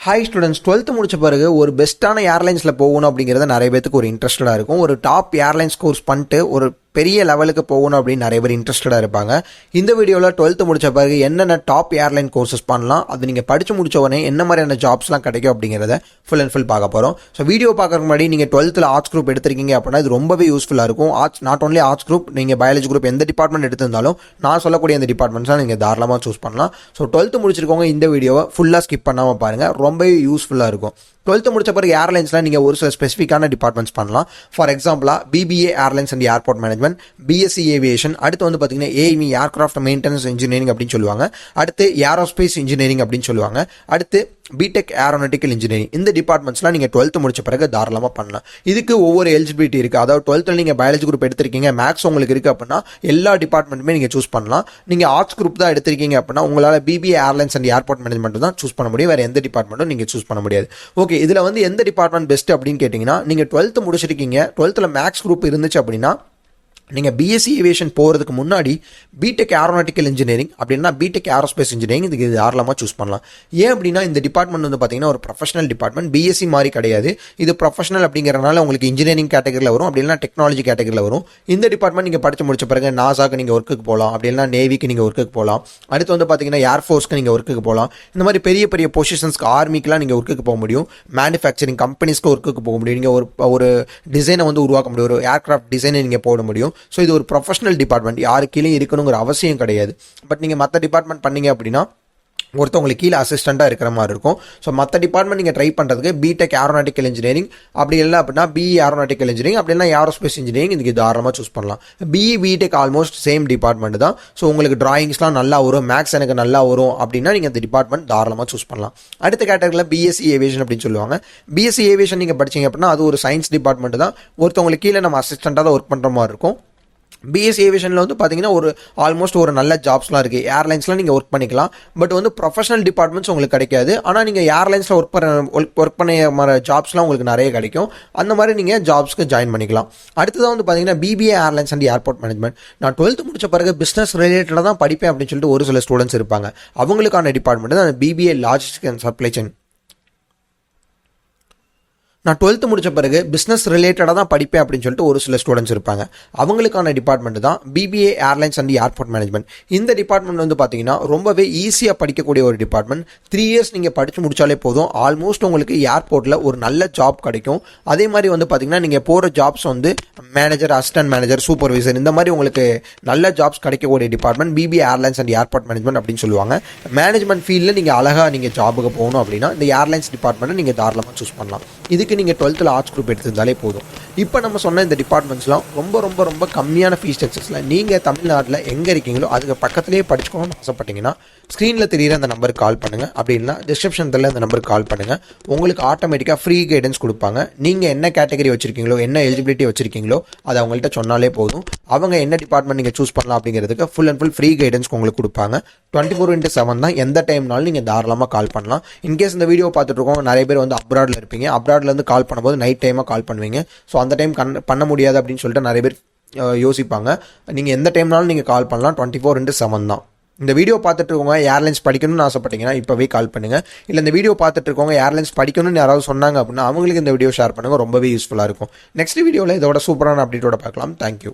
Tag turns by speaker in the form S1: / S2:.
S1: Hi students, 12th முடிச்ச பிறகு ஒரு பெஸ்ட்டான ஏர்லைன்ஸில் போகணும் அப்படிங்கிறது நிறைய பேருக்கு ஒரு இன்ட்ரெஸ்டடாக இருக்கும். ஒரு டாப் ஏர்லைன்ஸ் கோர்ஸ் பண்ணிட்டு ஒரு பெரிய லெவலுக்கு போகணும் அப்படின்னு நிறைய பேர் இன்ட்ரெஸ்டடாக இருப்பாங்க. இந்த வீடியோவில் 12th முடிச்ச பிறகு என்னென்ன டாப் ஏர்லைன் கோர்சஸ் பண்ணலாம், அது நீங்கள் படித்து முடிச்ச உடனே என்ன மாதிரியான ஜாப்ஸ்லாம் கிடைக்கும் அப்படிங்கிறத ஃபுல் அண்ட் ஃபுல் பார்க்க போகிறோம். ஸோ வீடியோ பார்க்கறதுக்கு முன்னாடி நீங்கள் 12th ஆர்ட்ஸ் குரூப் எடுத்திருக்கீங்க அப்படின்னா இது ரொம்பவே யூஸ்ஃபுல்லாக இருக்கும். நாட் ஒன்லி ஆர்ட்ஸ் குரூப், நீங்கள் பயாலஜி குரூப் எந்த டிபார்ட்மெண்ட் எடுத்திருந்தாலும் நான் சொல்லக்கூடிய அந்த டிபார்ட்மெண்ட்ஸாக நீங்கள் தாராளமாக சூஸ் பண்ணலாம். ஸோ 12th முடிச்சிருக்கவங்க இந்த வீடியோவை ஃபுல்லாக ஸ்கிப் பண்ணாமல் பாருங்கள், ரொம்பவே யூஸ்ஃபுல்லாக இருக்கும். 12th முடிச்ச பிறகு ஏர்லைன்ஸில் நீங்கள் ஒரு சில ஸ்பெசிஃபிக்கான டிபார்ட்மெண்ட்ஸ் பண்ணலாம். ஃபார் எக்ஸாம்பிளாக BBA airlines and airport management, BSc aviation, அடுத்து வந்து பார்த்தீங்கன்னா ஏஇவி ஏர்கிராஃப்ட் மெயின்டெனன்ஸ் இன்ஜினியரிங் அப்படின்னு சொல்லுவாங்க, அடுத்து ஏரோஸ்பேஸ் இன்ஜினியரிங் அப்படின்னு சொல்லுவாங்க, அடுத்து பிடெக் ஏரோநாட்டிக்கல் இன்ஜினியரிங். இந்த டிபார்ட்மெண்ட்ஸ்லாம் நீங்கள் 12th முடிச்ச பிறகு தாராளமாக பண்ணலாம். இதுக்கு ஒவ்வொரு எலிஜிபிலிட்டி இருக்குது. அதாவது 12th நீங்கள் பயாலஜி குரூப் எடுத்திருக்கீங்க, மேக்ஸ் உங்களுக்கு இருக்குது அப்படின்னா எல்லா டிபார்ட்மெண்ட்டுமே நீங்கள் சூஸ் பண்ணலாம். நீங்கள் ஆர்ட்ஸ் குரூப் தான் எடுத்திருக்கீங்க அப்படின்னா உங்களால் BBA airlines and airport management தான் சூஸ் பண்ண முடியும், வேறு எந்த டிபார்ட்மெண்ட்டும் நீங்கள் சூஸ் பண்ண முடியாது. ஓகே, இதில் வந்து எந்த டிபார்ட்மெண்ட் பெஸ்ட் அப்படின்னு கேட்டிங்கன்னா, நீங்கள் 12th முடிச்சிருக்கீங்க, 12th மேக்ஸ் குரூப் இருந்துச்சு அப்படின்னா நீங்கள் பிஎஸ்சி ஏவியேஷன் போகிறதுக்கு முன்னாடி பிடெக் ஏரோநாட்டிக்கல் இன்ஜினியரிங் அப்படின்னா பிடெக் ஏரோஸ்பேஸ் இன்ஜினியரிங் இதுக்கு தாராளமாக சூஸ் பண்ணலாம். ஏன் அப்படின்னா இந்த டிபார்ட்மெண்ட் வந்து பார்த்தீங்கன்னா ஒரு ப்ரொஃபஷனல் டிபார்ட்மெண்ட், பிஎஸ்சி மாதிரி கிடையாது. இது ப்ரொஃபஷனல் அப்படிங்கிறனால உங்களுக்கு இன்ஜினியரிங் கேட்டகரியில் வரும், அப்படி இல்லைனா டெக்னாலஜி கேட்டகரியில் வரும். இந்த டிபார்ட்மெண்ட் நீங்கள் படித்து முடிச்ச பிறகு நாசாக்கு நீங்கள் ஒர்க்குக்கு போகலாம், அப்படி இல்லைனா நேவிக்கு நீங்கள் ஒர்க்குக்கு போகலாம், அடுத்து வந்து பார்த்தீங்கன்னா ஏர்ஃபோர்ஸ்க்கு நீங்கள் ஒர்க்குக்கு போகலாம். இந்த மாதிரி பெரிய பெரிய பொசிஷன்ஸ்க்கு ஆர்மிக்கெலாம் நீங்கள் ஒர்க்குக்கு போக முடியும், மேனுஃபேக்சரிங் கம்பெனிஸ்க்கு ஒர்க்குக்கு போக முடியும், நீங்கள் ஒரு டிசைனை வந்து உருவாக்க முடியும், ஒரு ஏர்கிராஃப்ட் டிசைனை நீங்கள் போட முடியும். ஸோ இது ஒரு ப்ரொஃபஷனல் டிபார்ட்மெண்ட், யாரு கீழே இருக்கணுங்கிற அவசியம் கிடையாது. பட் நீங்கள் மற்ற டிபார்ட்மெண்ட் பண்ணீங்க அப்படின்னா ஒருத்தவங்களுக்கு கீழே அசிஸ்டண்ட்டாக இருக்கிற மாதிரி இருக்கும். ஸோ மற்ற டிபார்ட்மெண்ட் நீங்கள் ட்ரை பண்ணுறதுக்கு பிடெக் ஏரோநாட்டிக்கல் இன்ஜினியரிங், அப்படி இல்லை அப்படின்னா பிஇ ஏரோநாட்டிக்கல் இன்ஜினியரிங், அப்படின்னா ஏரோஸ்பேஸ் இன்ஜினியரிங் இதுக்கு தாராளமாக சூஸ் பண்ணலாம். BE BTech almost same department தான். ஸோ உங்களுக்கு டிராயிங்ஸ்லாம் நல்லா வரும், மேக்ஸ் எனக்கு நல்லா வரும் அப்படின்னா நீங்கள் அந்த டிபார்ட்மெண்ட் தாராளமாக சூஸ் பண்ணலாம். அடுத்த கேட்டகரியில் பிஎஸ்சி ஏவியேஷன் அப்படின்னு சொல்லுவாங்க. பிஎஸ்சி ஏவியேஷன் நீங்கள் படிச்சிங்க அப்படின்னா அது ஒரு சயின்ஸ் டிபார்ட்மெண்ட் தான். ஒருத்தவங்களுக்கு கீழே நம்ம அசிஸ்டண்ட்டாக தான் ஒர்க் பண்ணுற மாதிரி இருக்கும். பிஎஸ்சி ஏவியேஷனில் வந்து பார்த்தீங்கன்னா ஒரு ஆல்மோஸ்ட் ஒரு நல்ல ஜாப்ஸ்லாம் இருக்குது. ஏர்லைன்ஸ்லாம் நீங்கள் ஒர்க் பண்ணிக்கலாம், பட் வந்து ப்ரொஃபஷனல் டிபார்ட்மெண்ட்ஸ் உங்களுக்கு கிடைக்காது. ஆனால் நீங்கள் ஏர்லைன்ஸில் ஒர்க் பண்ண மாதிரி ஜாப்ஸ்லாம் உங்களுக்கு நிறைய கிடைக்கும். அந்த மாதிரி நீங்கள் ஜாப்ஸ்க்கு ஜாயின் பண்ணிக்கலாம். அடுத்ததாக வந்து பார்த்தீங்கன்னா BBA airlines and airport management. நான் 12th முடிச்ச பிறகு பிஸ்னஸ் ரிலேட்டடாக தான் படிப்பேன் அப்படின்னு சொல்லிட்டு ஒரு சில ஸ்டூடெண்ட்ஸ் இருப்பாங்க. அவங்களுக்கான டிபார்ட்மெண்ட் தான் BBA logistics and supply chain. நான் 12th முடிச்ச பிறகு பிஸ்னஸ் ரிலேட்டடாக தான் படிப்பேன் அப்படின்னு சொல்லிட்டு ஒரு சில ஸ்டூடெண்ட்ஸ் இருப்பாங்க. அவங்களுக்கான டிபார்ட்மெண்ட் தான் BBA airlines and airport management. இந்த டிபார்ட்மெண்ட் வந்து பார்த்தீங்கன்னா ரொம்பவே ஈஸியாக படிக்கக்கூடிய ஒரு டிபார்ட்மெண்ட். 3 years நீங்கள் படித்து முடிச்சாலே போதும், ஆல்மோஸ்ட் உங்களுக்கு ஏர்போர்ட்டில் ஒரு நல்ல ஜாப் கிடைக்கும். அதே மாதிரி வந்து பார்த்தீங்கன்னா நீங்கள் போகிற ஜாப்ஸ் வந்து மேனேஜர், அசிஸ்டன்ட் மேனேஜர், சூப்பர்வைசர், இந்த மாதிரி உங்களுக்கு நல்ல ஜாப்ஸ் கிடைக்கக்கூடிய department BBA airlines and airport management அப்படின்னு சொல்லுவாங்க. மேனேஜ்மெண்ட் ஃபீல்டில் நீங்கள் அழகாக நீங்கள் ஜாபுக்கு போகணும் அப்படின்னா இந்த ஏர்லைன்ஸ் டிபார்ட்மெண்ட்டை நீங்கள் தாராளமாக சூஸ் பண்ணலாம். இதுக்கு நீங்கள் 12th ஆர்ட்ஸ் குரூப் எடுத்திருந்தாலே போதும். இப்போ நம்ம சொன்ன இந்த டிபார்ட்மெண்ட்ஸ்லாம் ரொம்ப ரொம்ப ரொம்ப கம்மியான ஃபீஸ் ஸ்ட்ரக்சர்ஸில் நீங்கள் தமிழ்நாட்டில் எங்கே இருக்கீங்களோ அதுக்கு பக்கத்துலேயே படிச்சுக்கணும்னு ஆசைப்பட்டீங்கன்னா ஸ்க்ரீனில் தெரியிற அந்த நம்பருக்கு கால் பண்ணுங்கள், அப்படி இல்லைனா டிஸ்கிரிப்ஷன் தெரியல அந்த நம்பருக்கு கால் பண்ணுங்கள். உங்களுக்கு ஆட்டோமேட்டிக்காக ஃப்ரீ கைடன்ஸ் கொடுப்பாங்க. நீங்கள் என்ன கேட்டகரி வச்சுருக்கீங்களோ, என்ன எலிஜிபிலிட்டி வச்சுருக்கீங்களோ அதை அவங்கள்ட்ட சொன்னாலே போதும். அவங்க என்ன டிபார்ட்மெண்ட் நீங்கள் சூஸ் பண்ணலாம் அப்படிங்கிறதுக்கு full and full free guidance உங்களுக்கு கொடுப்பாங்க. 24/7 தான், எந்த டைம்னாலும் நீங்கள் தாராளமாக கால் பண்ணலாம். இன்கேஸ் இந்த வீடியோ பார்த்துட்டு இருக்கோம் நிறைய பேர் வந்து அப்ராடில் இருப்பீங்க, அப்ராட்லேருந்து கால் பண்ணும்போது நைட் டைமாக கால் பண்ணுவீங்க. ஸோ அந்த டைம் பண்ண முடியாது அப்படின்னு சொல்லிட்டு நிறைய பேர் யோசிப்பாங்க. நீங்கள் எந்த டைம்னாலும் நீங்கள் கால் பண்ணலாம், 24/7 தான். இந்த வீடியோ பார்த்துட்டு இருக்கவங்க ஏர்லைன்ஸ் படிக்கணும்னு ஆசைப்பட்டீங்கன்னா இப்போவே கால் பண்ணுங்கள். இல்லை இந்த வீடியோ பார்த்துட்டு இருக்கவங்க ஏர்லைன்ஸ் படிக்கணும்னு யாராவது சொன்னாங்க அப்படின்னா அவங்களுக்கு இந்த வீடியோ ஷேர் பண்ணுங்கள், ரொம்பவே யூஸ்ஃபுல்லாக இருக்கும். நெக்ஸ்ட் வீடியோவில் இதோட சூப்பரான அப்டேட்டோட பார்க்கலாம். தேங்க்யூ.